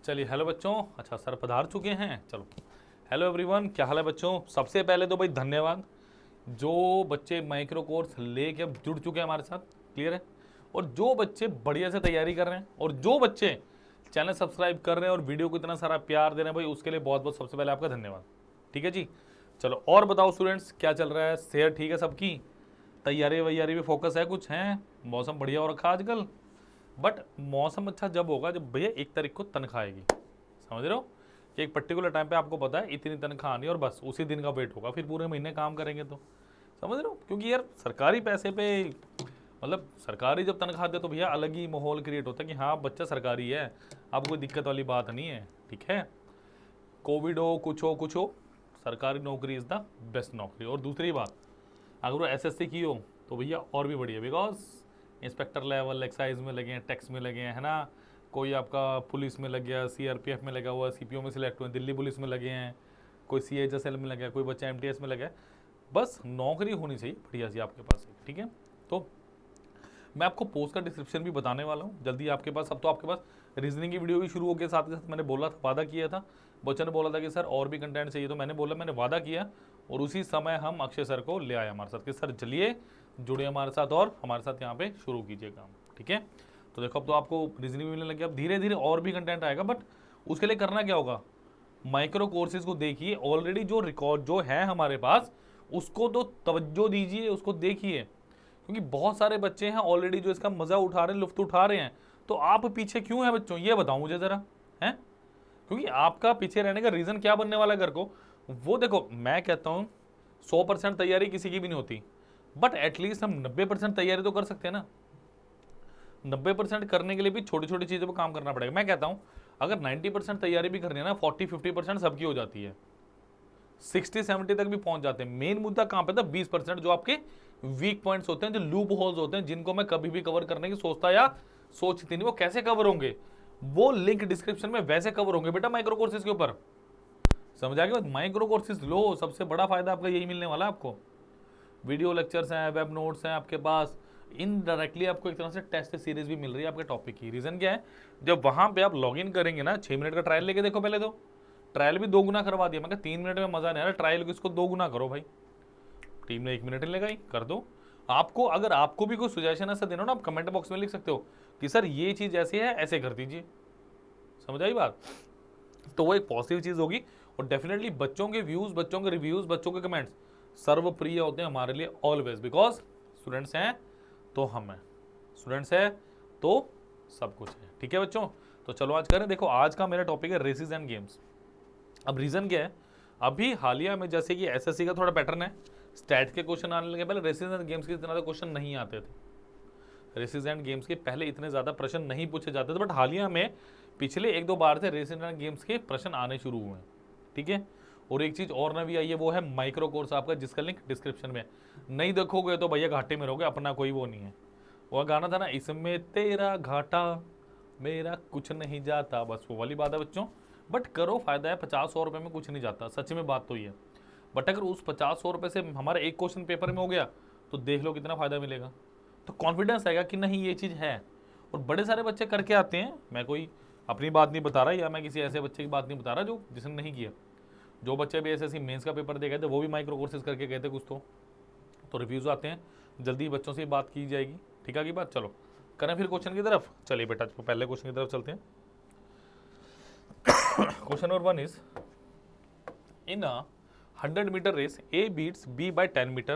चलिए हेलो बच्चों। अच्छा सर पधार चुके हैं। चलो हेलो एवरीवन, क्या हाल है बच्चों। सबसे पहले तो भाई धन्यवाद जो बच्चे माइक्रो कोर्स लेके अब जुड़ चुके हैं हमारे साथ। क्लियर है। और जो बच्चे बढ़िया से तैयारी कर रहे हैं और जो बच्चे चैनल सब्सक्राइब कर रहे हैं और वीडियो को इतना सारा प्यार दे रहे हैं भाई, उसके लिए बहुत बहुत सबसे पहले आपका धन्यवाद। ठीक है जी। चलो और बताओ स्टूडेंट्स, क्या चल रहा है। सेहत ठीक है सबकी, तैयारी वैयारी में फोकस है कुछ है। मौसम बढ़िया हो रखा आजकल। बट मौसम अच्छा जब होगा जब भैया 1 तारीख को तनख्वाह आएगी। समझ रहे हो कि एक पर्टिकुलर टाइम पे आपको पता है इतनी तनख्वाह आनी है और बस उसी दिन का वेट होगा, फिर पूरे महीने काम करेंगे तो। समझ रहे हो, क्योंकि यार सरकारी पैसे पे मतलब सरकारी जब तनख्वाह दे तो भैया अलग ही माहौल क्रिएट होता है कि हाँ बच्चा सरकारी है, आपको कोई दिक्कत वाली बात नहीं है। ठीक है, कोविड हो कुछ हो, सरकारी नौकरी इज़ द बेस्ट नौकरी। और दूसरी बात, अगर वो एसएससी की हो तो भैया और भी बढ़िया, बिकॉज इंस्पेक्टर लेवल एक्साइज में लगे हैं, टैक्स में लगे हैं, है ना। कोई आपका पुलिस में लग गया, सीआरपीएफ में लगा हुआ, सीपीओ में सिलेक्ट हुए, दिल्ली पुलिस में लगे हैं, कोई सीएचएसएल में लगा है, कोई बच्चा एमटीएस में लगा है। बस नौकरी होनी चाहिए बढ़िया सी आपके पास। ठीक है, तो मैं आपको पोस्ट का डिस्क्रिप्शन भी बताने वाला हूँ जल्दी आपके पास। अब तो आपके पास रीजनिंग की वीडियो भी शुरू हो गई, साथ के साथ मैंने बोला था, वादा किया था, बच्चों ने बोला था कि सर और भी कंटेंट चाहिए, तो मैंने बोला, मैंने वादा किया और उसी समय हम अक्षय सर को ले आए हमारे साथ कि सर चलिए जुड़े हमारे साथ और हमारे साथ यहाँ पे शुरू कीजिए काम। ठीक है, तो देखो अब तो आपको रीजनिंग मिलने लग गया, अब धीरे धीरे और भी कंटेंट आएगा। बट उसके लिए करना क्या होगा, माइक्रो कोर्सेज को देखिए, ऑलरेडी जो रिकॉर्ड जो है हमारे पास उसको तो तवज्जो दीजिए, उसको देखिए, क्योंकि बहुत सारे बच्चे हैं ऑलरेडी जो इसका मजा उठा रहे हैं, लुफ्त उठा रहे हैं। तो आप पीछे क्यों हैं बच्चों, ये बताओ मुझे जरा, हैं। क्योंकि आपका पीछे रहने का रीजन क्या बनने वाला है घर को, वो देखो। मैं कहता हूँ 100% तैयारी किसी की भी नहीं होती, बट एटलीस्ट हम 90% तैयारी तो कर सकते हैं ना। 90% करने के लिए भी छोटी छोटी चीज़ों पर काम करना पड़ेगा। मैं कहता हूँ अगर 90% तैयारी भी करनी है ना, 40-50% सबकी हो जाती है, 60-70 तक भी पहुंच जाते हैं। मेन मुद्दा कहां पे था, 20% जो आपके वीक पॉइंट्स होते हैं, जो लूप होल्स होते हैं, जिनको मैं कभी भी कवर करने की सोचता या सोचती नहीं। वो कैसे कवर होंगे, वो लिंक डिस्क्रिप्शन में वैसे कवर होंगे बेटा माइक्रो कोर्सेज के ऊपर। समझ आ गया, माइक्रो कोर्सेज लो, सबसे बड़ा फायदा आपका यही मिलने वाला है आपको। वीडियो लेक्चर्स हैं, वेब नोट्स हैं आपके पास, इनडायरेक्टली आपको एक तरह से टेस्ट सीरीज भी मिल रही है आपके टॉपिक की। रीजन क्या है, जब वहां पे आप लॉग इन करेंगे ना, 6 मिनट का ट्रायल लेके देखो पहले तो। ट्रायल भी 2 गुना करवा दिया, मैं कहा 3 मिनट में मजा नहीं आ रहा, ट्रायल को इसको 2 गुना करो भाई। टीम ने 1 मिनट नहीं लगाई, कर दो। आपको अगर आपको भी कोई सुजेशन ऐसा देना हो ना, आप कमेंट बॉक्स में लिख सकते हो कि सर ये चीज ऐसे है, ऐसे कर दीजिए। समझ आई बात, तो वो एक पॉजिटिव चीज होगी। और डेफिनेटली बच्चों के व्यूज, बच्चों के रिव्यूज, बच्चों के कमेंट्स सर्वप्रिय होते हैं हमारे लिए ऑलवेज, बिकॉज स्टूडेंट्स हैं तो हम हैं, स्टूडेंट्स हैं तो सब कुछ है। ठीक है बच्चों, तो चलो आज करें। देखो आज का मेरा टॉपिक है रेसेस एंड गेम्स। अब रीजन क्या है, अभी हालिया में जैसे कि एसएससी का थोड़ा पैटर्न है, स्टैट के क्वेश्चन आने लगे, पहले रेसेस एंड गेम्स के इतना ज़्यादा क्वेश्चन नहीं आते थे। रेसेस एंड गेम्स के पहले इतने ज़्यादा प्रश्न नहीं पूछे जाते थे, बट हालिया में पिछले 1-2 बार से रेसेस एंड गेम्स के प्रश्न आने शुरू हुए हैं। ठीक है, और एक चीज़ और नवी आई है, वो है माइक्रो कोर्स आपका, जिसका लिंक डिस्क्रिप्शन में। नहीं देखोगे तो भैया घाटे में रहोगे, अपना कोई वो नहीं है। वह गाना था ना, इसमें तेरा घाटा मेरा कुछ नहीं जाता, बस वो वाली बात है बच्चों। बट करो, फायदा है, 50-100 रुपये में कुछ नहीं जाता, सच में बात तो ये है। बट अगर उस 50-100 रुपये से हमारा एक क्वेश्चन पेपर में हो गया तो देख लो कितना फायदा मिलेगा। तो कॉन्फिडेंस आएगा कि नहीं ये चीज़ है। और बड़े सारे बच्चे करके आते हैं, मैं कोई अपनी बात नहीं बता रहा या मैं किसी ऐसे बच्चे की बात नहीं बता रहा जो जिसने नहीं किया। जो बच्चे भी एसएससी मेंस का पेपर दे गए थे वो भी माइक्रो कोर्सेज करके गए थे कुछ तो रिव्यूज़ आते हैं, जल्दी बच्चों से बात की जाएगी। ठीक है की बात, चलो करें फिर क्वेश्चन की तरफ। चलिए बेटा पहले क्वेश्चन की तरफ चलते हैं। Question number 1 is, in a 100-meter race A beats B by 10 meter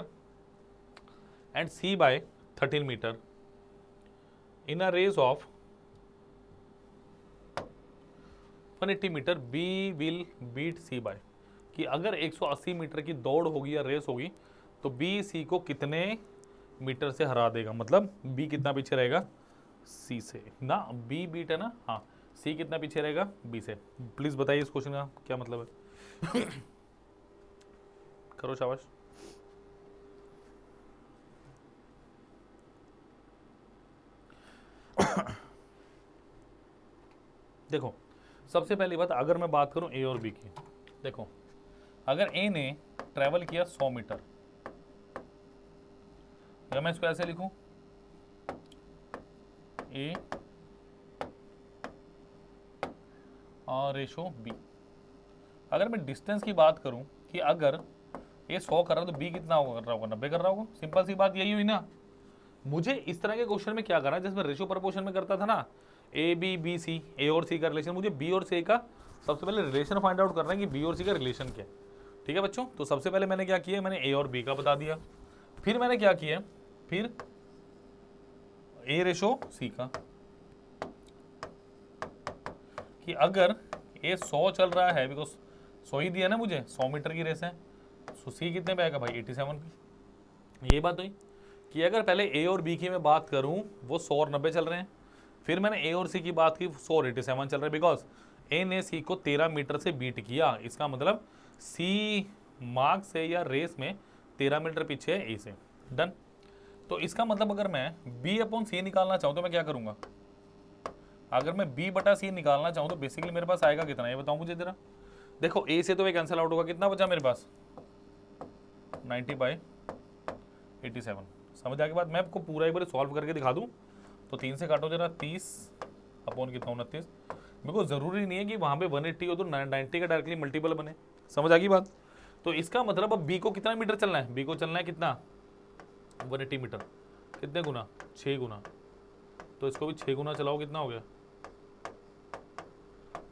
and C by 13 meter. In a race of 180 meter B will beat C by, कि अगर 180 मीटर की दौड़ होगी या रेस होगी तो B C को कितने मीटर से हरा देगा, मतलब B कितना पीछे रहेगा C से ना, B बीट है ना, हाँ C कितना पीछे रहेगा B से। प्लीज बताइए इस क्वेश्चन का क्या मतलब है। करो शाबाश। देखो सबसे पहली बात, अगर मैं बात करूं ए और बी की, देखो अगर ए ने ट्रेवल किया 100 मीटर, या मैं इसको ऐसे लिखूं, ए और रेशो बी। अगर मैं डिस्टेंस की बात करूं कि अगर ये 100 कर रहा है तो बी कितना होगा, कर रहा होगा 90 कर रहा होगा। सिंपल सी बात यही हुई ना। मुझे इस तरह के क्वेश्चन में क्या करना है, जिसमें रेशियो प्रपोर्शन में करता था ना, ए बी बी सी, ए और सी का रिलेशन, मुझे बी और सी का सबसे पहले रिलेशन फाइंड आउट करना है कि बी और सी का रिलेशन क्या है। ठीक है बच्चों, तो सबसे पहले मैंने क्या किया, मैंने ए और बी का बता दिया। फिर मैंने क्या किया, फिर ए रेशो सी का, कि अगर ए 100 चल रहा है, बिकॉज 100 ही दिया ना मुझे, 100 मीटर की रेस है, सो सी कितने पे आएगा भाई 87 पे। ये बात हुई कि अगर पहले ए और बी की मैं बात करूं वो 100 और 90 चल रहे हैं, फिर मैंने ए और सी की बात की 100 और 87 चल रहे हैं, बिकॉज ए ने सी को 13 मीटर से बीट किया। इसका मतलब सी मार्क से या रेस में 13 मीटर पीछे है ए से। डन। तो इसका मतलब अगर मैं बी अपॉन सी निकालना चाहूँ तो मैं क्या करूँगा, अगर मैं बी बटा सी निकालना चाहूँ तो बेसिकली मेरे पास आएगा कितना, ये बताऊँ मुझे जरा। देखो ए से तो ये कैंसिल आउट होगा, कितना बचा मेरे पास 90/87। समझ आगे बात। मैं आपको पूरा एक बार सॉल्व करके दिखा दूं तो 3 से काटो जरा, 30 अपॉन कितना 29। मेरे को ज़रूरी नहीं है कि वहाँ पे 180 हो तो 90 का डायरेक्टली मल्टीपल बने। समझ आ गई बात। तो इसका मतलब अब बी को कितना मीटर चलना है, बी को चलना है कितना 180 मीटर, कितने गुना 6 गुना, तो इसको भी 6 गुना चलाओ, कितना हो गया।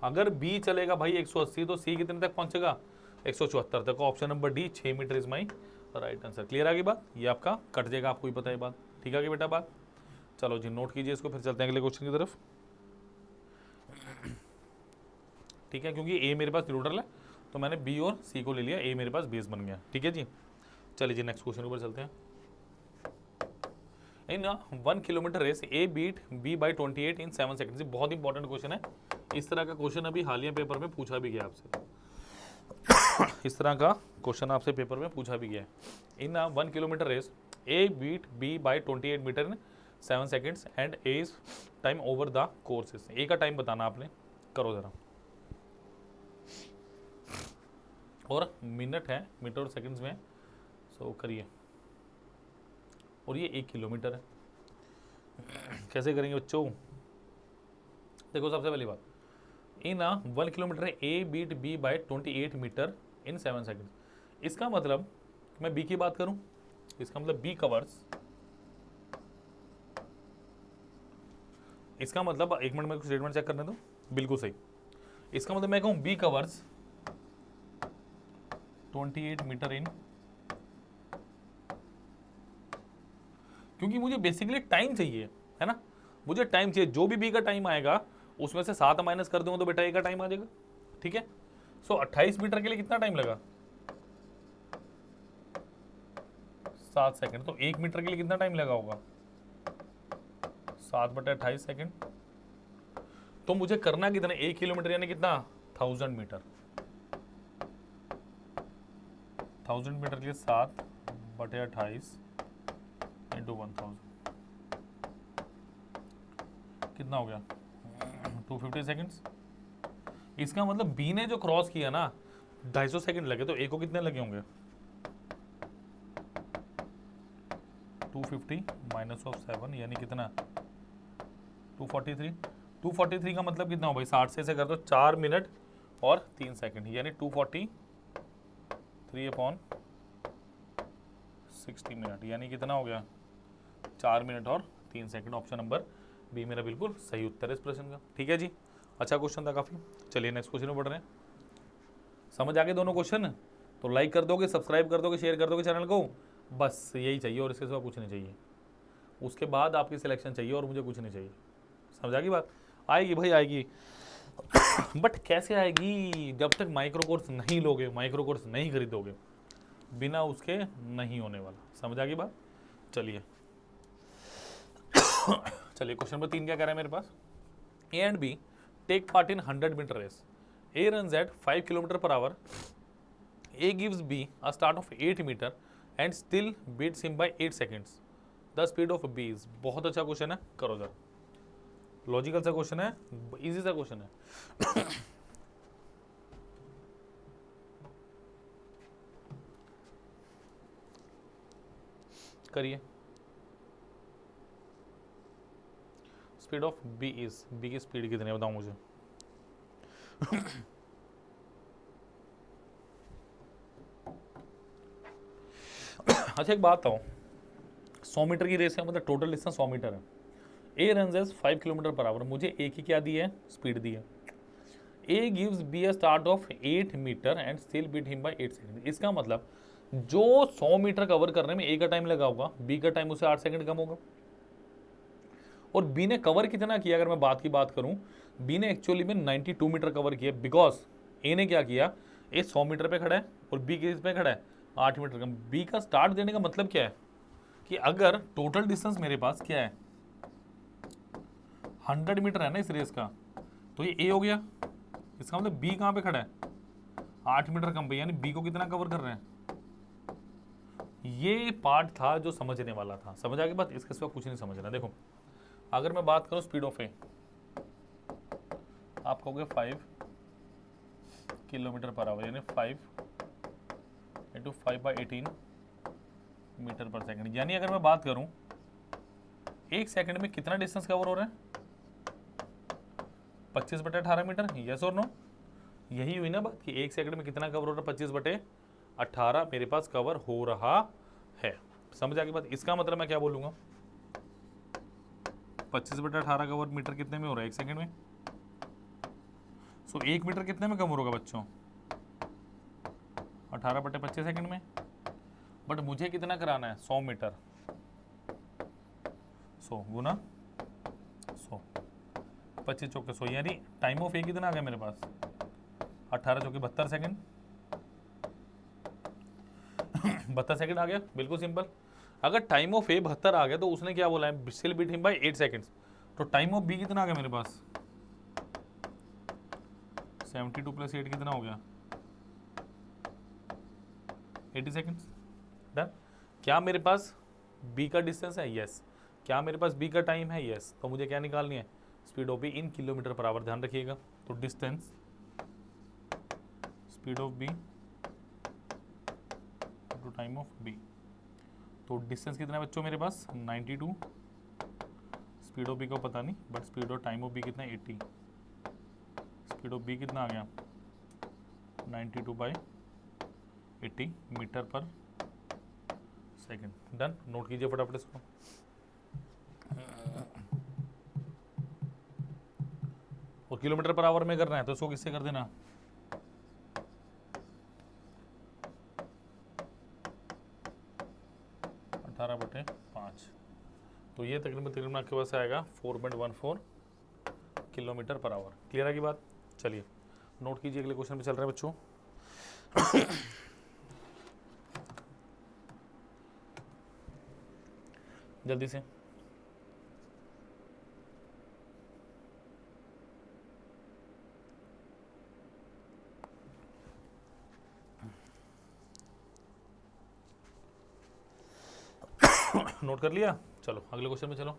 अगर बी चलेगा भाई 180 तो सी कितने तक पहुंचेगा 174 तक। Option number D 6 metre is my right answer. Clear आ गई बात, ये आपका कट जाएगा, आपको ही पता है बात। ठीक है बेटा बात। चलो जी नोट कीजिए इसको, फिर चलते हैं अगले क्वेश्चन की तरफ। ठीक है, क्योंकि ए मेरे पास न्यूट्रल है तो मैंने बी और सी को ले लिया, ए मेरे पास बेस बन गया। ठीक है जी, चलिए जी नेक्स्ट क्वेश्चन के ऊपर चलते हैं। In 1 kilometre race A beat B by 28 in 7 second. बहुत इंपॉर्टेंट क्वेश्चन है। इस तरह का क्वेश्चन अभी हालिया पेपर में पूछा भी गया आपसे। इस तरह का क्वेश्चन आपसे पेपर में पूछा भी गया है। In 1 kilometre race A beat B by 28 metre in 7 seconds and A is time over the courses. A का टाइम बताना आपने, करो जरा। और मिनट है, मीटर और सेकंड्स में, सो करिए। और ये 1 किलोमीटर है, कैसे करेंगे बच्चों। देखो सबसे पहली बात, in 1 kilometre A beat B by 28 metre in 7 second. इसका मतलब मैं बी की बात करूं, इसका मतलब बी कवर्स, इसका मतलब एक मिनट में स्टेटमेंट चेक करने दो, बिल्कुल सही। इसका मतलब मैं कहूं बी कवर्स 28 मीटर इन, क्योंकि मुझे बेसिकली टाइम चाहिए है ना, मुझे टाइम चाहिए। जो भी बी का टाइम आएगा उसमें से 7 माइनस कर दूंगा तो बेटा ए का टाइम आ जाएगा। ठीक है, सो 28 मीटर के लिए कितना टाइम लगा 7 सेकंड, तो 1 मीटर के लिए कितना टाइम लगा होगा 7/28 सेकंड। तो मुझे करना कितना, 1 किलोमीटर यानी कितना 1000 मीटर। 1000 मीटर के लिए 7/28 इंटू 1000 कितना हो गया 250 सेकेंड्स। इसका मतलब बी ने जो क्रॉस किया ना 250 सेकंड लगे, तो ए को कितने लगे होंगे 250 माइनस ऑफ 7 यानी कितना 243। 243 का मतलब कितना हो भाई, 60 से कर दो 4 मिनट और 3 सेकंड, यानी 243/60 मिनट, यानी कितना हो गया 4 मिनट और 3 सेकंड। ऑप्शन नंबर बी मेरा बिल्कुल सही उत्तर है इस प्रश्न का। ठीक है जी, अच्छा क्वेश्चन था काफ़ी। चलिए नेक्स्ट क्वेश्चन में बढ़ रहे हैं। समझ आ गए दोनों क्वेश्चन, तो लाइक कर दोगे, सब्सक्राइब कर दोगे, शेयर कर दोगे चैनल को, बस यही चाहिए और इसके सिवा कुछ नहीं चाहिए। उसके बाद आपकी सिलेक्शन चाहिए और मुझे कुछ नहीं चाहिए। समझ आ गई बात। आएगी भाई आएगी, बट कैसे आएगी, जब तक माइक्रो कोर्स नहीं लोगे, माइक्रो कोर्स नहीं खरीदोगे, बिना उसके नहीं होने वाला। समझ आ गई बात। चलिए चलिए क्वेश्चन नंबर 3 क्या कह रहा है मेरे पास। A and B take part in 100 metre race. A run at 5 kilometre per hour. A gives B a start of 8 metre and still beats him by 8 seconds. The speed of B is. बहुत अच्छा question है, करो जरा। Logical सा question है, easy सा question है। करिए। Speed of B is, B की स्पीड कितनी है बताओ मुझे। अच्छा एक बात बताओ, 100 मीटर की रेस है, मतलब टोटल डिस्टेंस 100 मीटर है। A run as 5 kilometre per hour, मुझे ए की क्या दी है, स्पीड दी है। A gives B a start of 8 metre and still beat him by 8 second. इसका मतलब जो 100 मीटर कवर करने में ए का टाइम लगा होगा, बी का टाइम उसे 8 सेकंड कम होगा। और बी ने कवर कितना किया, अगर मैं बात की बात करूं, बी ने एक्चुअली में 92 मीटर कवर किया, बिकॉज ए ने क्या किया, ए 100 मीटर पे खड़ा है और बी किस पे खड़ा है, 8 मीटर कम। बी का स्टार्ट देने का मतलब क्या है कि अगर टोटल डिस्टेंस मेरे पास क्या है, 100 मीटर है ना इस रेस का, तो ये ए हो गया। इसका मतलब बी कहाँ पे खड़ा है, 8 मीटर कम पे, यानी बी को कितना कवर कर रहे हैं। ये पार्ट था जो समझने वाला था, समझ आ गई बात, इसके सिवा कुछ नहीं समझना। देखो अगर मैं बात करूं स्पीड ऑफ ए, आप कहोगे 5 किलोमीटर पर आवर, यानी 5 इंटू 5/18 मीटर पर सेकंड। यानी अगर मैं बात करूं एक सेकंड में कितना डिस्टेंस कवर हो रहा है, 25/18 मीटर, यस और नो। यही हुई ना बात कि एक सेकंड में कितना कवर हो रहा है, 25/18 मेरे पास कवर हो रहा है। समझ आ गई बात। इसका मतलब मैं क्या बोलूंगा, 25/18 कवर मीटर कितने में हो रहा है, एक सेकंड में। सो 1 मीटर कितने में कवर होगा बच्चों, 18/25 सेकंड में। बट मुझे कितना कराना है, 100 मीटर, 100 गुना 100, 25 चौके 100, यानी टाइम ऑफ ए कितना आ गया मेरे पास, 18 चौके 72 सेकंड। 72 सेकंड आ गया, बिल्कुल सिंपल। अगर टाइम ऑफ ए 72 आ गया तो उसने क्या बोला है, still beat him by 8 seconds. तो टाइम ऑफ बी कितना आ गया मेरे पास, 72 + 8 कितना हो गया, 80 सेकंड्स। डन। क्या मेरे पास बी का डिस्टेंस है, यस। क्या मेरे पास बी का टाइम है, यस। तो मुझे क्या निकालनी है, speed of B in kilometre per hour, ध्यान रखिएगा। तो distance, speed of B to time of B. तो डिस्टेंस कितना है बच्चों मेरे पास, 92। स्पीड ऑफ बी को पता नहीं, but speed of time of B कितना है, 80। स्पीड ऑफ बी कितना आ गया, 92/80 मीटर पर सेकंड। डन। नोट कीजिए फटाफट इसको। और किलोमीटर पर आवर में करना है तो इसको किससे कर देना, 18/5। तो ये तकरीबन आपके पास आएगा 4.14 किलोमीटर पर आवर। क्लियर है की बात। चलिए नोट कीजिए, अगले क्वेश्चन पे चल रहा है बच्चों। जल्दी से। नोट कर लिया, चलो अगले क्वेश्चन में चलो।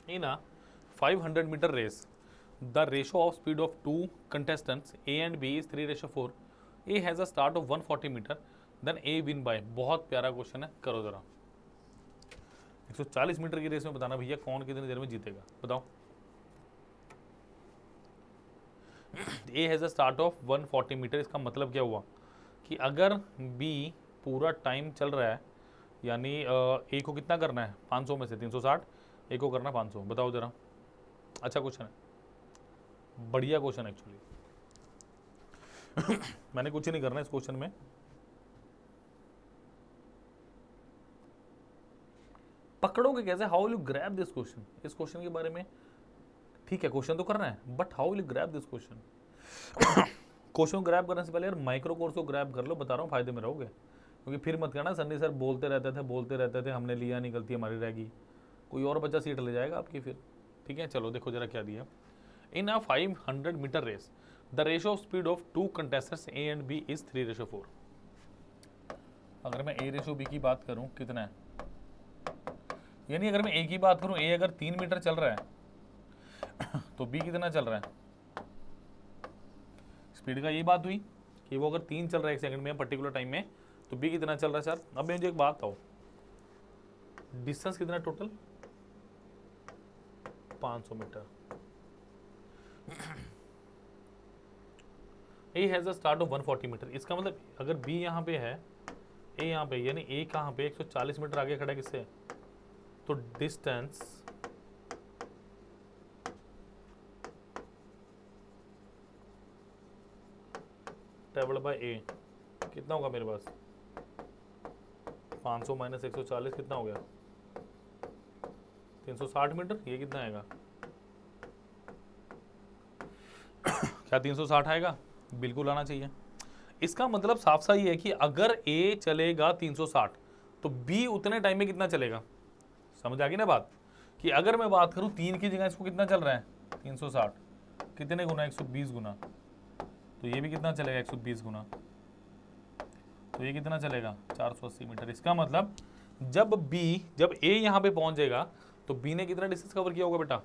In a 500 metre race the ratio of speed of two contestants A and B is 3:4। A has a start of 140 metre, then A win by. बहुत प्यारा क्वेश्चन है, करो जरा। 140 मीटर की रेस में बताना भैया कौन कितनी देर में जीतेगा, बताओ। A has a start of 140 metre, इसका मतलब क्या हुआ कि अगर बी पूरा टाइम चल रहा है, यानी ए को कितना करना है, 500 में से 360, ए को करना 500, बताओ जरा। अच्छा क्वेश्चन है, बढ़िया क्वेश्चन एक्चुअली। मैंने कुछ नहीं करना इस क्वेश्चन में, पकड़ोगे कैसे, how will you grab this question. इस क्वेश्चन के बारे में ठीक है क्वेश्चन तो करना है, but how will you grab this question. Question grab करने से पहले यार माइक्रो कोर्स को ग्रैब कर लो, बता रहा हूँ फायदे में रहोगे। क्योंकि फिर मत कहना सन्नी सर बोलते रहते थे, हमने लिया नहीं, गलती हमारी रहेगी, कोई और बच्चा सीट ले जाएगा आपकी फिर। ठीक है चलो देखो जरा क्या दिया। In a 500 metre race the ratio of speed of two contestants A and B is 3:4। अगर मैं ए रेशो बी की बात करूं कितना है, यानी अगर मैं ए की बात करूं, ए अगर 3 मीटर चल रहा है तो बी कितना चल रहा है। स्पीड का ये बात हुई कि वो अगर 3 चल रहा है एक सेकंड में पर्टिकुलर टाइम में, तो बी कितना चल रहा है सर। अब मुझे एक बात बताओ, डिस्टेंस कितना total, 500 metre. A has a start of 140 metre. इसका मतलब अगर बी यहाँ पे है, ए यहाँ पे, यानी ए कहाँ पे 140 मीटर आगे खड़ा है किससे, तो डिस्टेंस ट्रेवल्ड बाय ए कितना होगा मेरे पास, 500 माइनस 140 कितना हो गया, 360 मीटर। ये कितना आएगा, क्या 360 आएगा, बिल्कुल आना चाहिए। इसका मतलब साफ सा ये है कि अगर ए चलेगा 360 तो बी उतने टाइम में कितना चलेगा। समझ आ गई ना बात, कि अगर मैं बात करूं 3 की जगह इसको कितना चल रहा है 360, कितने गुना, 120 गुना, तो ये भी कितना चलेगा 120 गुना, तो ये कितना चलेगा 480 मीटर। इसका मतलब जब ए यहाँ पे पहुंच जाएगा तो बी ने कितना डिस्टेंस कवर किया होगा बेटा,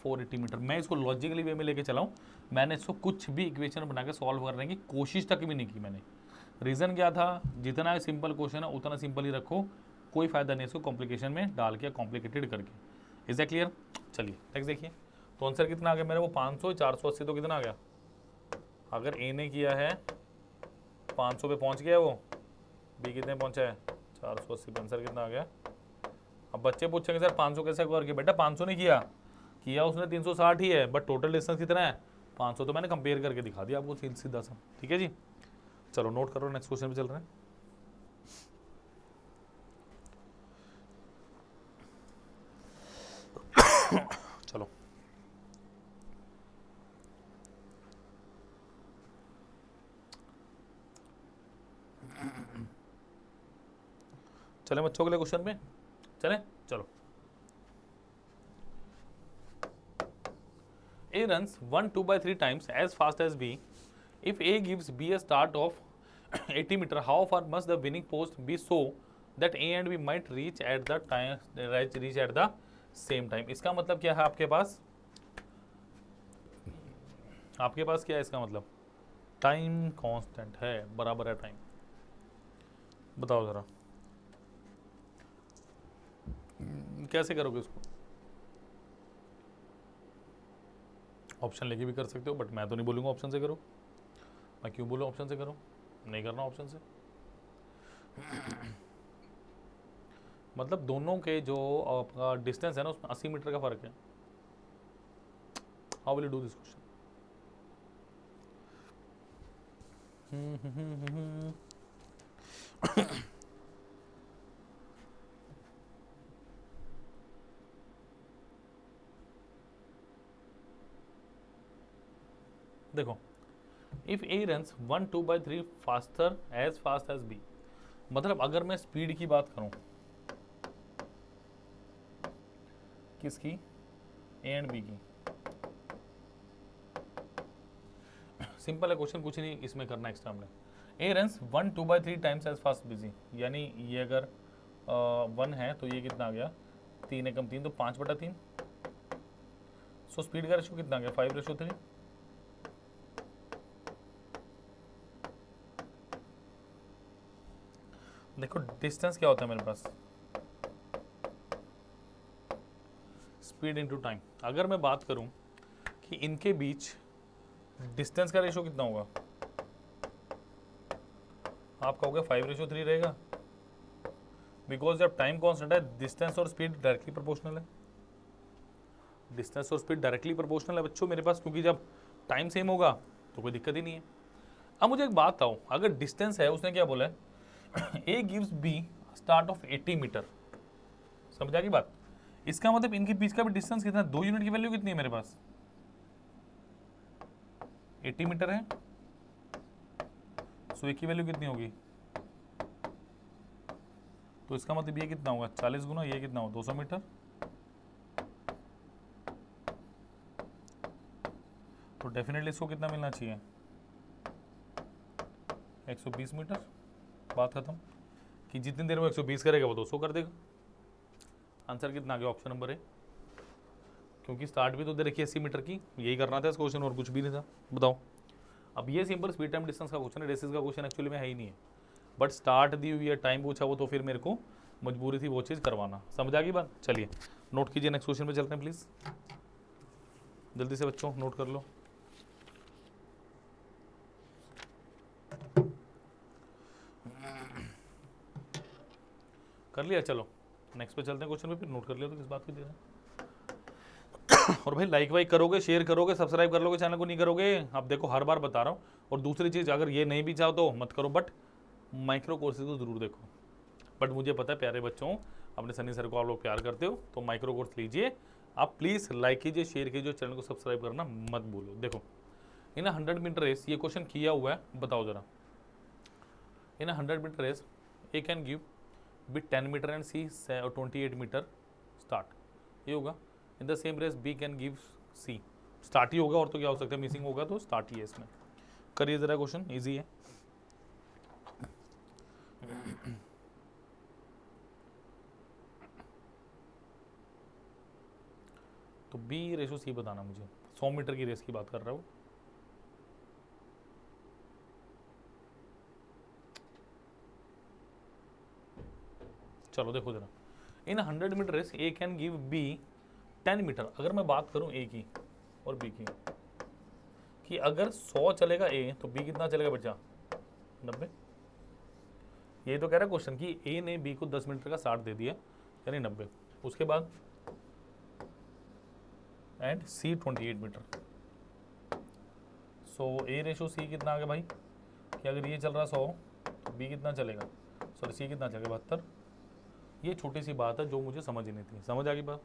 480 मीटर। मैं इसको लॉजिकली वे में लेके चलाऊं, मैंने इसको कुछ भी इक्वेशन बना के सॉल्व करने की कोशिश तक भी नहीं की मैंने। रीज़न क्या था, जितना सिंपल क्वेश्चन है उतना सिंपल ही रखो, कोई फायदा नहीं इसको कॉम्प्लिकेशन में डाल के कॉम्प्लिकेटेड करके। Is that clear. चलिए नेक्स्ट देखिए, तो आंसर कितना आ गया मेरा, वो 500, 480 तो कितना आ गया, अगर ए ने किया है 500 पे पहुंच गया, वो बी कितने पहुंचा है 480 पे, आंसर कितना आ गया। अब बच्चे पूछेंगे सर 500 कैसे कवर किया, बेटा 500 ने किया उसने 360 ही है, बट टोटल डिस्टेंस कितना है 500, तो मैंने कंपेयर करके दिखा दिया आपको सीधा सा। ठीक है जी, चलो नोट करो, नेक्स्ट क्वेश्चन पे चल रहे हैं। चलो चले बच्चों अगले क्वेश्चन में चले, चलो। A runs 1 2/3 times as fast as B. If A gives B a start of 80 meter, how far must the winning post be so that A and B might reach at the same time? इसका मतलब क्या है, आपके पास क्या है इसका मतलब, time constant है, बराबर है टाइम। बताओ जरा कैसे करोगे इसको, ऑप्शन लेके भी कर सकते हो, बट मैं तो नहीं बोलूँगा ऑप्शन से करो। मैं क्यों बोलूँ ऑप्शन से करो, नहीं करना ऑप्शन से। मतलब दोनों के जो आपका डिस्टेंस है ना उसमें 80 मीटर का फर्क है। How will you do this question. देखो, if A runs 1 2/3 faster as fast as B, मतलब अगर मैं स्पीड की बात करूं किसकी, ए एंड बी की, सिंपल है क्वेश्चन, कुछ नहीं इसमें करना एक्स्ट्रा हमने। A runs 1 2/3 times as fast busy, यानी ये अगर 1 है तो ये कितना आ गया 3 एकम 3, तो 5/3। सो स्पीड का रेशो कितना आ गया 5:3। देखो डिस्टेंस क्या होता है मेरे पास, स्पीड इनटू टाइम। अगर मैं बात करूं कि इनके बीच डिस्टेंस का रेशो कितना होगा, आप कहोगे 5:3 रहेगा, बिकॉज जब टाइम कांस्टेंट है डिस्टेंस और स्पीड डायरेक्टली प्रोपोर्शनल है। डिस्टेंस और स्पीड डायरेक्टली प्रोपोर्शनल है बच्चों मेरे पास, क्योंकि जब टाइम सेम होगा तो कोई दिक्कत ही नहीं है। अब मुझे एक बात बताओ, अगर डिस्टेंस है, उसने क्या बोला है A gives B start of 80 metre, समझा की बात। इसका मतलब इनके बीच का भी डिस्टेंस कितना है, 2 यूनिट की वैल्यू कितनी है मेरे पास 80 मीटर है, सो एक की वैल्यू कितनी होगी, तो इसका मतलब ये कितना होगा 40 गुना, ये कितना होगा 200 मीटर, तो डेफिनेटली इसको कितना मिलना चाहिए 120 मीटर। बात खत्म, कि जितनी देर में 120 करेगा वो 200 कर देगा। आंसर कितना आ गया ऑप्शन नंबर ए, क्योंकि स्टार्ट भी तो दे रखी है 80 मीटर की, यही करना था इस क्वेश्चन और कुछ भी नहीं था। बताओ, अब ये सिंपल स्पीड टाइम डिस्टेंस का क्वेश्चन है, डिस्टेंस का क्वेश्चन एक्चुअली में है ही नहीं है, बट स्टार्ट दी हुई है, टाइम पूछा वो, तो फिर मेरे को मजबूरी थी वो चीज़ करवाना। समझ आ गई बात। चलिए नोट कीजिए, नेक्स्ट क्वेश्चन पे चलते हैं प्लीज़, जल्दी से बच्चों नोट कर लो। कर लिया, चलो नेक्स्ट पे चलते हैं क्वेश्चन पे, फिर नोट कर लिया तो किस बात की दे रहे हैं। और भाई लाइक वाइक करोगे, शेयर करोगे, सब्सक्राइब कर लोगे चैनल को, नहीं करोगे अब देखो हर बार बता रहा हूँ। और दूसरी चीज़, अगर ये नहीं भी चाहो तो मत करो, बट माइक्रो कोर्सेज को ज़रूर देखो। बट मुझे पता है प्यारे बच्चों, अपने सनी सर को आप लोग प्यार करते हो, तो माइक्रो कोर्स लीजिए आप, प्लीज़ लाइक कीजिए, शेयर कीजिए, चैनल को सब्सक्राइब करना मत भूलो। देखो इन 100 मीटर रेस, ये क्वेश्चन किया हुआ है, बताओ जरा। In 100 metre race A can give with 10 metre and C 28 metre start, ये होगा। In the same race B can give C, start ही होगा और तो क्या हो सकता है, मिसिंग होगा तो स्टार्ट ही है इसमें। करिए जरा, क्वेश्चन इजी है। तो बी रेशो सी बताना मुझे, 100 मीटर की रेस की बात कर रहा हूँ। चलो देखो जरा, in 100 metre race A can give B 10 metre. अगर मैं बात करूं ए की और बी की, कि अगर 100 चलेगा ए तो बी कितना चलेगा बच्चा, 90। ये तो कह रहा है क्वेश्चन कि ए ने बी को 10 मीटर का 60 दे दिया, यानी 90। उसके बाद and C 28 metre. So A ratio C कितना आ गया भाई, कि अगर ये चल रहा 100 तो बी कितना चलेगा, सॉरी सी कितना चलेगा 72। ये छोटी सी बात है जो मुझे समझ ही नहीं थी, समझ आ गई बात,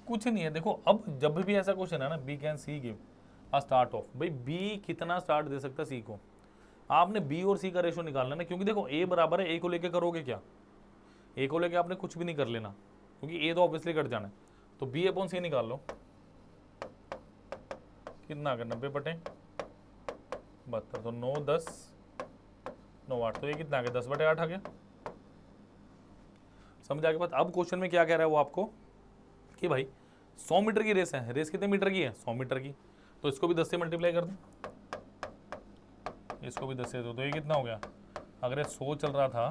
कुछ नहीं है। देखो अब जब भी ऐसा क्वेश्चन है ना, B can C give a start of, भाई बी कितना स्टार्ट दे सकता है सी को, आपने बी और सी का रेशो निकालना ना। क्योंकि देखो ए बराबर है, ए को लेके करोगे क्या, ए को लेके आपने कुछ भी नहीं कर लेना, क्योंकि ए तो ऑब्वियसली कट जाना है। तो बी अपॉन सी निकाल लो, कितना आ गया 90 बटे 72, तो 9 10 9 8, तो ये कितना आ गया 10 बटे 8 आ गया। समझ आ गई बात। अब क्वेश्चन में क्या कह रहा है वो आपको, कि भाई 100 मीटर की रेस है, रेस कितने मीटर की है 100 मीटर की, तो इसको भी 10 से मल्टीप्लाई कर दो, इसको भी 10 से दो, तो ये कितना हो गया, अगर ये 100 चल रहा था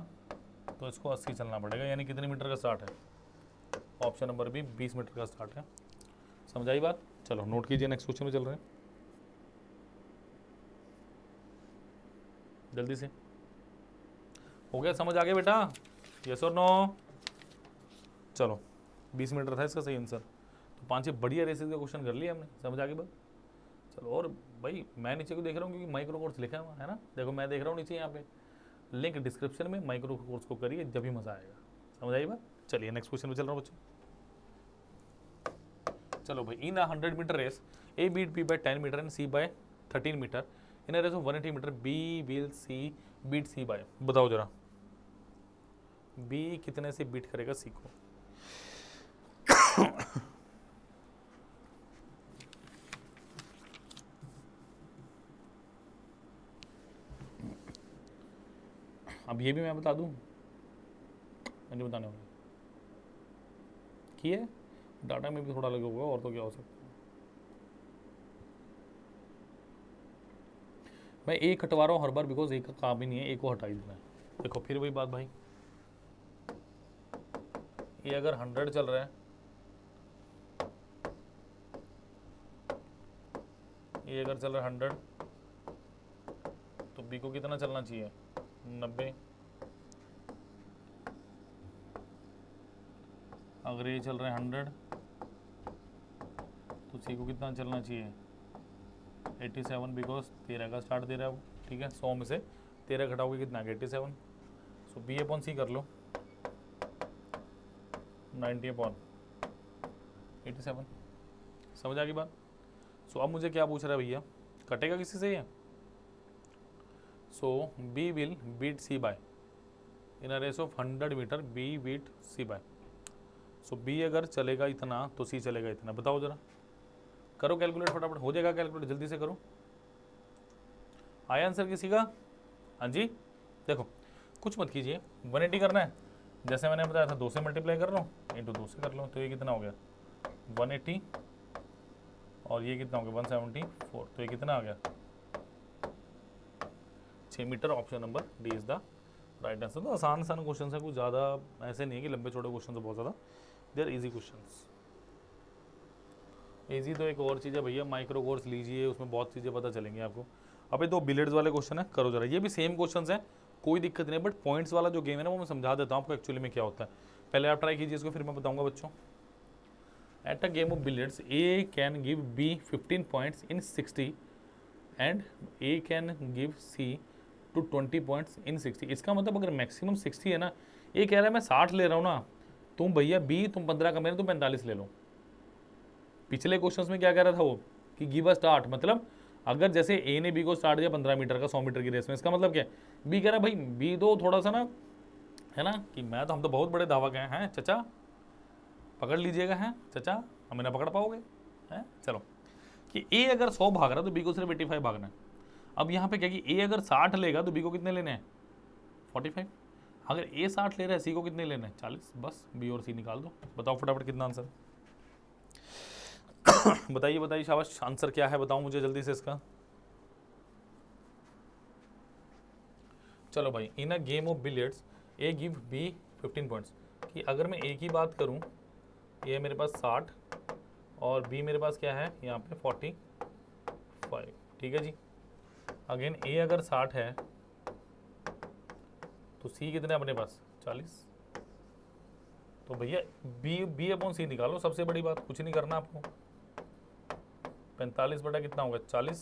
तो इसको 80 चलना पड़ेगा, यानी कितने मीटर का स्टार्ट है, ऑप्शन नंबर बी 20 मीटर का स्टार्ट है। समझ आई बात, चलो नोट कीजिए, नेक्स्ट क्वेश्चन में चल रहे हैं जल्दी से। हो गया, समझ आ गया बेटा, यस और नो। चलो 20 मीटर था इसका सही आंसर। तो 5 बढ़िया रेसेस का क्वेश्चन कर लिया हमने, समझ आ गई बात। चलो, और भाई मैं नीचे को देख रहा हूँ क्योंकि माइक्रो कोर्स लिखा हुआ है ना, देखो मैं देख रहा हूँ नीचे यहाँ पे लिंक डिस्क्रिप्शन में, माइक्रो कोर्स को करिए जब भी मजा आएगा। समझ आई बात। चलिए नेक्स्ट क्वेश्चन में चल रहा हूँ बच्चों। चलो भाई, in 100 metre race A beat B by 10 metre and C by 13 metre, in race of 180 metre B will C beat C by, बताओ जरा बी कितने से बीट करेगा सी को। अब ये भी मैं बता दूं, मुझे बताने वाला कि है डाटा में भी थोड़ा लगा होगा, और तो क्या हो सकता है। मैं एक हटवा रहा हूँ हर बार, बिकॉज एक का काम ही नहीं है, एक को हटा ही देना है। देखो फिर वही बात भाई, ये अगर 100 चल रहा है, ये अगर चल रहा है 100, तो बी को कितना चलना चाहिए 90। अगर ये चल रहा है 100, तो सी को कितना चलना चाहिए 87, बिकॉज 13 का स्टार्ट दे रहा है वो, ठीक है। 100 में से 13 घटाओगे कितना 87, सो बी अपॉन सी कर लो 90 अपॉन 87। समझ आ गई बात। सो अब मुझे क्या पूछ रहा है भैया, कटेगा किसी से ये, so B will beat C by in a race of 100 metre, B beat C by. So B अगर चलेगा इतना तो सी चलेगा इतना, बताओ जरा, करो कैलकुलेट फटाफट, हो जाएगा कैलकुलेट, जल्दी से करो। आया आंसर किसी का, हाँ जी। देखो कुछ मत कीजिए, 180 करना है, जैसे मैंने बताया था 2 से मल्टीप्लाई कर लो, इंटू 2 से कर लो, तो ये कितना हो गया 180, और ये कितना हो गया 174, तो ये कितना आ गया 6 metre. Option number D is the right answer. तो आसान क्वेश्चन है, कुछ ज़्यादा ऐसे नहीं है कि लंबे छोटे क्वेश्चन है, बहुत ज़्यादा they are easy questions. Easy तो एक और चीज़ है भैया, माइक्रो कोर्स लीजिए, उसमें बहुत चीज़ें पता चलेंगी आपको। अबे 2 बिलियर्ड्स वाले क्वेश्चन है, करो जरा, ये भी सेम क्वेश्चन है, कोई दिक्कत नहीं है, बट पॉइंट्स वाला जो गेम है ना वो मैं समझा देता हूँ आपको एक्चुअली में क्या होता है। पहले आप ट्राई कीजिए इसको, फिर मैं बताऊंगा बच्चों। At a game of billiards A can give B 15 points in 60 and A can give C to 20 points in 60। इसका मतलब अगर मैक्सिमम 60 है ना, ये कह रहा है मैं 60 ले रहा हूँ ना, तुम भैया बी तुम 15 का मेरे, तुम 45 ले लो। पिछले क्वेश्चंस में क्या कह रहा था वो कि गिव अ स्टार्ट, मतलब अगर जैसे ए ने बी को स्टार्ट दिया 15 मीटर का 100 मीटर की रेस में, इसका मतलब क्या है, बी कह रहा है भाई बी तो थोड़ा सा ना, है ना, कि हम तो बहुत बड़े धावक हैं चचा, पकड़ लीजिएगा, हैं चचा, हमें ना पकड़ पाओगे, हैं। चलो कि ए अगर 100 भाग रहा है तो बी को सिर्फ 85 भागना है। अब यहाँ पे क्या कि ए अगर 60 लेगा तो बी को कितने लेने हैं, 45। अगर ए 60 ले रहा है सी को कितने लेने हैं, 40। बस बी और सी निकाल दो, बताओ फटाफट कितना आंसर। बताइए बताइए, शाबाश, आंसर क्या है बताओ मुझे जल्दी से इसका। चलो भाई, in a game of billiards A give B 15 points, कि अगर मैं ए की बात करूं, ए मेरे पास 60 और बी मेरे पास क्या है यहाँ पे 45, ठीक है जी। अगेन ए अगर 60 है तो सी कितने अपने पास 40, तो भैया बी अपॉन सी निकालो, सबसे बड़ी बात, कुछ नहीं करना आपको। 45 बटा कितना होगा 40,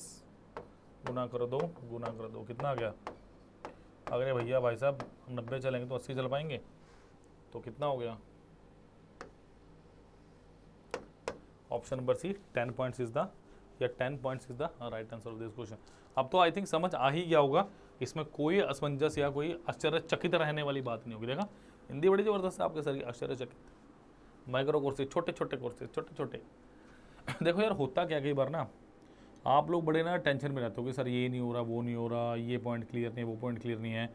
गुना करो 2, गुना करो 2, कितना आ गया। अगर भैया भाई साहब 90 चलेंगे तो 80 चल पाएंगे, तो कितना हो गया, option number C 10 points is the, या 10 points is the right answer of this question. अब तो आई थिंक समझ आ ही गया होगा, इसमें कोई असमंजस या कोई आश्चर्यचकित रहने वाली बात नहीं होगी। देखा, हिंदी बड़ी जबरदस्त है आपके सर की, आश्चर्यचकित। माइक्रो कोर्सेज, छोटे छोटे कोर्सेज, छोटे छोटे। देखो यार, होता क्या कई बार ना, आप लोग बड़े ना टेंशन में रहते हो कि सर ये नहीं हो रहा, वो नहीं हो रहा, ये पॉइंट क्लियर नहीं है, वो पॉइंट क्लियर नहीं है,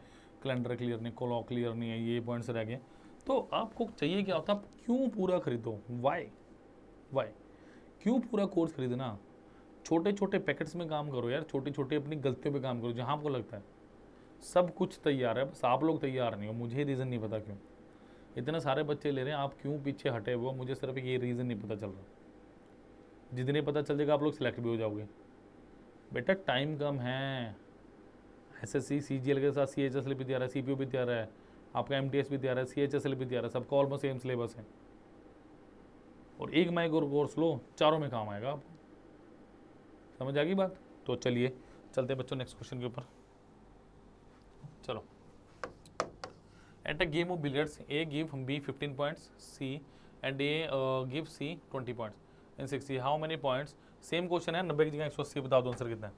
कैलेंडर क्लियर नहीं, क्लॉक क्लियर नहीं है, ये पॉइंट्स रह गए। तो आपको चाहिए क्या होता है, क्यों पूरा खरीदो, वाई क्यों पूरा कोर्स खरीदना, छोटे छोटे पैकेट्स में काम करो यार, छोटी छोटी अपनी गलतियों पे काम करो, जहाँ आपको लगता है सब कुछ तैयार है, बस आप लोग तैयार नहीं हो। मुझे रीज़न नहीं पता क्यों इतने सारे बच्चे ले रहे हैं, आप क्यों पीछे हटे हुए हो, मुझे सिर्फ ये रीज़न नहीं पता चल रहा। जितने पता चल जाएगा आप लोग सिलेक्ट भी हो जाओगे। बेटा टाइम कम है, SSC CGL के साथ CHSL भी तैयार है, CPO भी तैयार है, आपका MTS भी तैयार है, CHSL भी तैयार है, सबका ऑलमोस्ट सेम सिलेबस है। और एक माइक्रो कोर्स लो, चारों में काम आएगा आपको। समझ आ गई बात। तो चलिए चलते बच्चों नेक्स्ट क्वेश्चन के ऊपर। चलो, at a game of billiards A give B 15 points C and A give C 20 points in 60, how many points. Same question है, 90 की जगह 180, बता दो आंसर कितना है।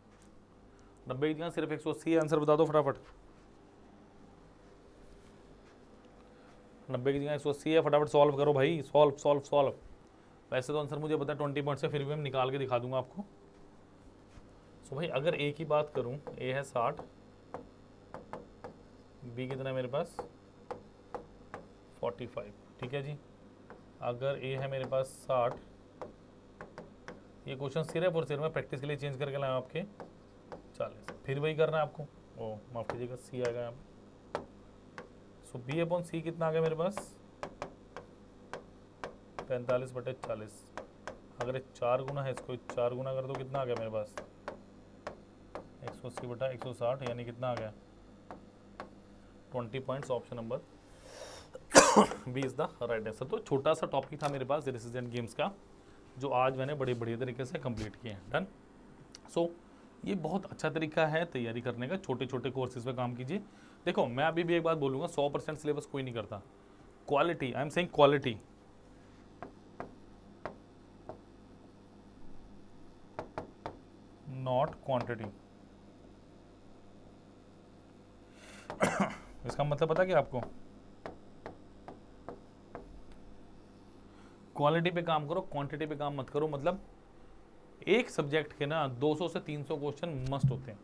90 की जगह सिर्फ 180, आंसर बता दो फटाफट। 90 की जगह 180 है, फटाफट सॉल्व करो भाई, सॉल्व सॉल्व सॉल्व। वैसे तो आंसर मुझे पता है 20 पॉइंट्स है, फिर भी मैं निकाल के दिखा दूंगा आपको। सो भाई अगर ए की बात करूं, ए है 60, बी कितना है मेरे पास 45, ठीक है जी। अगर ए है मेरे पास 60, ये क्वेश्चन सिर्फ और सिर्फ मैं प्रैक्टिस के लिए चेंज करके लाया आपके 40, फिर वही करना है आपको। ओ माफ कीजिएगा, सी आएगा यहाँ पे। सो बी अपॉन सी कितना आ गया मेरे पास 45 बटे 40। अगर 4 गुना है, इसको 4 गुना कर दो, कितना आ गया मेरे पास 180 बटा 160, यानी कितना आ गया 20 points. Option number B is the right answer. तो छोटा सा टॉपिक था मेरे पास डिसीजन गेम्स का, जो आज मैंने बड़े बढ़िया तरीके से कंप्लीट किए हैं। डन। सो ये बहुत अच्छा तरीका है तैयारी करने का, छोटे छोटे कोर्सेज पे काम कीजिए। देखो मैं अभी भी एक बात बोलूँगा, 100% सिलेबस कोई नहीं करता। Quality, I am saying quality, not quantity. इसका मतलब पता क्या आपको, क्वालिटी पे काम करो, क्वांटिटी पे काम मत करो। मतलब एक सब्जेक्ट के ना 200 से 300 क्वेश्चन मस्ट होते हैं,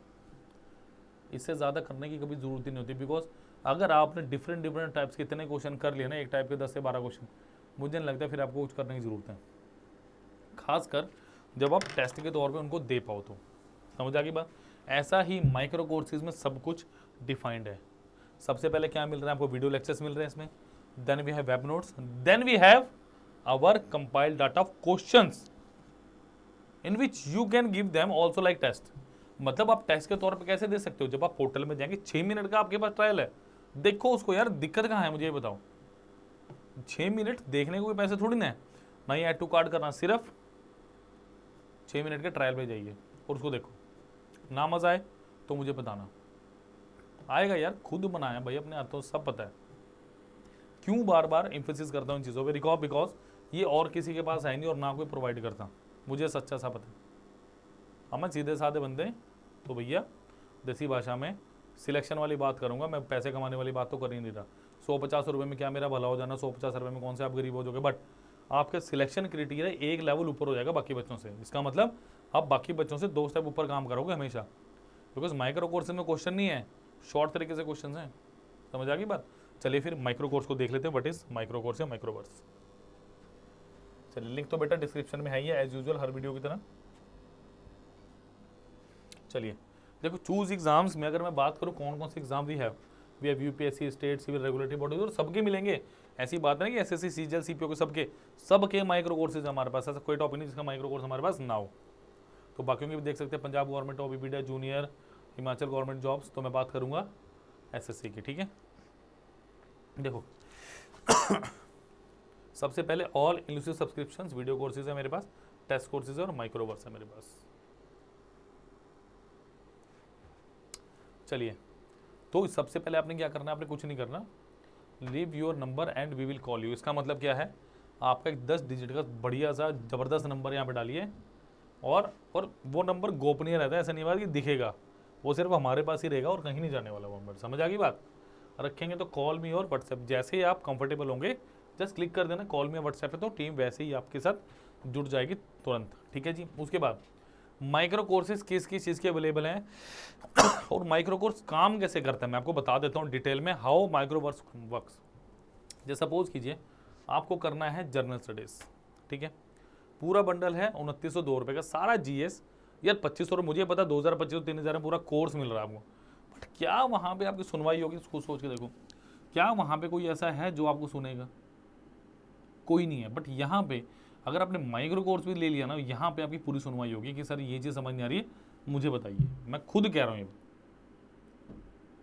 इससे ज़्यादा करने की कभी ज़रूरत ही नहीं होती। बिकॉज अगर आपने डिफरेंट डिफरेंट टाइप्स के इतने क्वेश्चन कर लिए ना, एक टाइप के 10 से 12 क्वेश्चन, मुझे नहीं लगता फिर आपको कुछ करने की ज़रूरत है, खासकर जब आप टेस्ट के तौर पे उनको दे पाओ तो। समझ आ गई बात। ऐसा ही माइक्रो कोर्सेज में सब कुछ डिफाइंड है। सबसे पहले क्या मिल रहा है आपको, वीडियो लेक्चर्स मिल रहे हैं इसमें, then we have web notes, then we have our compiled data of questions in which you can give them also like test. मतलब आप टेस्ट के तौर पे कैसे दे सकते हो, जब आप पोर्टल में जाएंगे 6 मिनट का आपके पास ट्रायल है, देखो उसको यार, दिक्कत कहाँ है मुझे ये बताओ। 6 मिनट देखने को कोई पैसे थोड़ी ना है, ना ही ऐड टू कार्ड करना, सिर्फ 6 मिनट के ट्रायल पे जाइए और उसको देखो। ना मजा आए तो मुझे बताना, आएगा यार, खुद बनाया भाई अपने हाथों, सब पता है। क्यों बार बार एम्फेसिस करता हूँ इन चीज़ों पे, बिकॉज ये और किसी के पास है नहीं और ना कोई प्रोवाइड करता, मुझे सच्चा सा पता है। हम सीधे साधे बंदे, तो भैया देसी भाषा में सिलेक्शन वाली बात करूंगा मैं, पैसे कमाने वाली बात तो कर ही नहीं रहा। 150 रुपये में क्या मेरा भला हो जाना, 150 रुपये में कौन से आप गरीब हो जाओगे, बट आपका सिलेक्शन क्राइटेरिया एक लेवल ऊपर हो जाएगा बाकी बच्चों से। इसका मतलब आप बाकी बच्चों से 2 स्टेप ऊपर काम करोगे हमेशा, बिकॉज माइक्रो कोर्स में क्वेश्चन नहीं है, शॉर्ट तरीके से क्वेश्चन हैं। समझ आ गई बात? चलिए फिर माइक्रो कोर्स को देख लेते हैं, व्हाट इज माइक्रो कोर्स या माइक्रोवर्स। चलिए लिंक तो बेटा डिस्क्रिप्शन में है ही है, एज यूजुअल हर वीडियो की तरह। चलिए देखो, चूज एग्जाम्स में अगर मैं बात करूं कौन कौन से एग्जाम भी है, we have UPSC, state, civil, regulatory bodies, और सबके मिलेंगे। ऐसी बात है कि एसएससी, सीजीएल, सीपीओ के सबके माइक्रो कोर्सेज हमारे पास, ऐसा कोई टॉपिक नहीं जिसका माइक्रो कोर्स हमारे पास ना हो। तो बाकियों की भी देख सकते हैं, Punjab government, OBPD, junior, Himachal government jobs, तो मैं बात करूंगा एसएससी की। ठीक है, देखो सबसे पहले all inclusive subscriptions video courses है मेरे पास, टेस्ट कोर्सेज है और माइक्रोवर्स है मेरे पास। चलिए, तो सबसे पहले आपने क्या करना है, आपने कुछ नहीं करना, leave your number and we will call you. इसका मतलब क्या है, आपका एक 10 डिजिट का बढ़िया सा जबरदस्त नंबर यहाँ पे डालिए, और वो नंबर गोपनीय रहता है, ऐसा नहीं बात कि दिखेगा, वो सिर्फ हमारे पास ही रहेगा और कहीं नहीं जाने वाला वो नंबर। समझ आ गई बात? रखेंगे तो कॉल मी और व्हाट्सएप, जैसे ही आप कंफर्टेबल होंगे जस्ट क्लिक कर देना कॉल मी व्हाट्सएप पे, तो टीम वैसे ही आपके साथ जुड़ जाएगी तुरंत। ठीक है जी। उसके बाद माइक्रो कोर्सेज किस किस चीज़ के अवेलेबल हैं और माइक्रो कोर्स काम कैसे करता है मैं आपको बता देता हूँ डिटेल में, हाउ माइक्रो वर्क्स। जैसे सपोज कीजिए आपको करना है जर्नल स्टडीज़, ठीक है, पूरा बंडल है 2902 रुपये का, सारा जीएस यार 2500, मुझे पता 2025 3000 में पूरा कोर्स मिल रहा है आपको, बट क्या वहाँ पे आपकी सुनवाई होगी? उसको सोच के देखो, क्या वहाँ पे कोई ऐसा है जो आपको सुनेगा? कोई नहीं है। बट यहाँ पे अगर आपने माइक्रो कोर्स भी ले लिया ना, यहाँ पे आपकी पूरी सुनवाई होगी कि सर ये चीज़ समझ नहीं आ रही है, मुझे बताइए। मैं खुद कह रहा हूँ ये,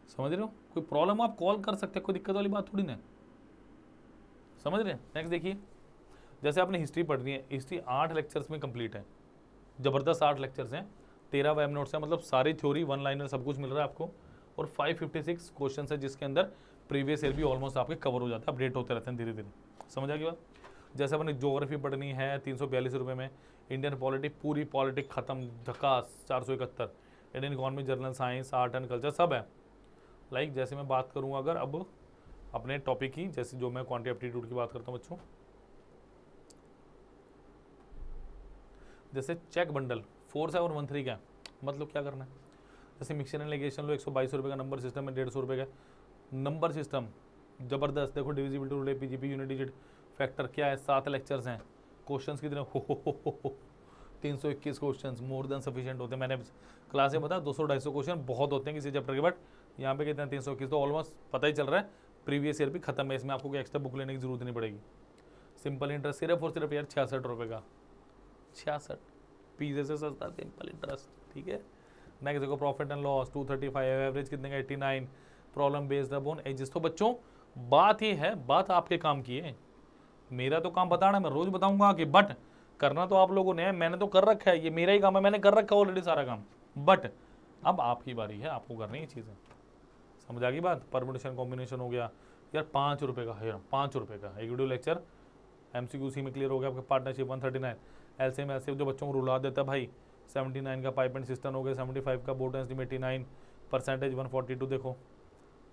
समझ रहे हो? कोई प्रॉब्लम आप कॉल कर सकते हैं, कोई दिक्कत वाली बात थोड़ी ना। समझ रहे हैं? नेक्स्ट देखिए, जैसे आपने हिस्ट्री पढ़नी है, हिस्ट्री 8 लेक्चर्स में कंप्लीट है, ज़बरदस्त 8 लेक्चर्स हैं, 13 वेब नोट्स हैं, मतलब सारी थ्योरी, वन लाइनर सब कुछ मिल रहा है आपको, और 556 क्वेश्चन है जिसके अंदर प्रीवियस ईयर भी ऑलमोस्ट आपके कवर हो जाता है, अपडेट होते रहते हैं धीरे धीरे। समझ आ गई बात? जैसे अपने ज्योग्राफी पढ़नी है 342 रुपये में, इंडियन पॉलिटिक, पूरी पॉलिटिक खत्म, झकास 471, Indian economy, general science, art and culture सब है। लाइक जैसे मैं बात करूँ अगर अब अपने टॉपिक की, जैसे जो मैं क्वांटिटी एप्टीट्यूड की बात करता हूँ बच्चों, जैसे चेक बंडल 4713 का मतलब क्या करना है, जैसे मिक्सचर एंड लेगेशन लो 122 रुपये का, नंबर सिस्टम में 150 रुपये का, नंबर सिस्टम जबरदस्त, देखो divisibility rule, PGP, unit digit, factor क्या है, 7 लेक्चर्स हैं, क्वेश्चंस कितने, हो 321 क्वेश्चंस मोर देन सफिशिएंट होते हैं। मैंने क्लास में बताया 200-250 क्वेश्चन बहुत होते हैं किसी चैप्टर के, बट यहाँ पे कितने हैं 321, तो ऑलमोस्ट पता ही चल रहा है प्रीवियस ईयर भी खत्म है, इसमें आपको कोई एक्स्ट्रा बुक लेने की जरूरत नहीं पड़ेगी। सिंपल इंटरेस्ट सिर्फ और सिर्फ यार 66 रुपये का, 66 पीजे से सस्ता सिंपल इंटरेस्ट। ठीक है, नेक्स्ट देखो प्रॉफिट एंड लॉस 235, एवरेज कितने का 89, प्रॉब्लम बेस्ड अपॉन एजेस। तो बच्चों बात ही है, बात आपके काम की है, मेरा तो काम बताना, मैं रोज बताऊंगा कि बट करना तो आप लोगों ने है, मैंने तो कर रखा है, ये मेरा ही काम है, मैंने कर रखा है ऑलरेडी सारा काम, बट अब आपकी बारी है, आपको करनी है चीज़ें। समझ आ गई बात? परम्यूटेशन कॉम्बिनेशन हो गया यार 5 रुपये का है, 5 रुपये का एक वीडियो लेक्चर, एमसीक्यू में क्लियर हो गया आपका, पार्टनरशिप 139, एलसीएम एलसीएम जो बच्चों को रुला देता है भाई, 79 का पाइप एंड सिस्टम हो गया, 75 का बोर्ड एंड 89, परसेंटेज 142, देखो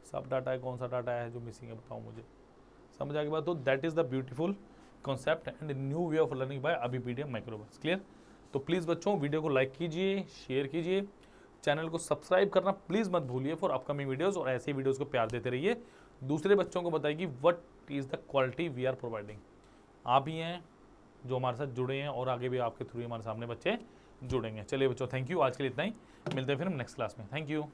सब डाटा है, कौन सा डाटा है जो मिसिंग है बताओ मुझे। समझ आ गई बात? तो that is the beautiful concept and new way of learning by Abipedia microverse. Clear? तो प्लीज़ बच्चों वीडियो को लाइक कीजिए, शेयर कीजिए, चैनल को सब्सक्राइब करना प्लीज़ मत भूलिए फॉर अपकमिंग वीडियोज़, और ऐसे वीडियोज़ को प्यार देते रहिए, दूसरे बच्चों को बताइए what is the quality we are providing. आप ही हैं जो हमारे साथ जुड़े हैं और आगे भी आपके थ्रू हमारे सामने बच्चे जुड़ेंगे। चलिए बच्चों, थैंक यू, आज के लिए इतना ही, मिलते हैं फिर हम नेक्स्ट क्लास में। Thank you.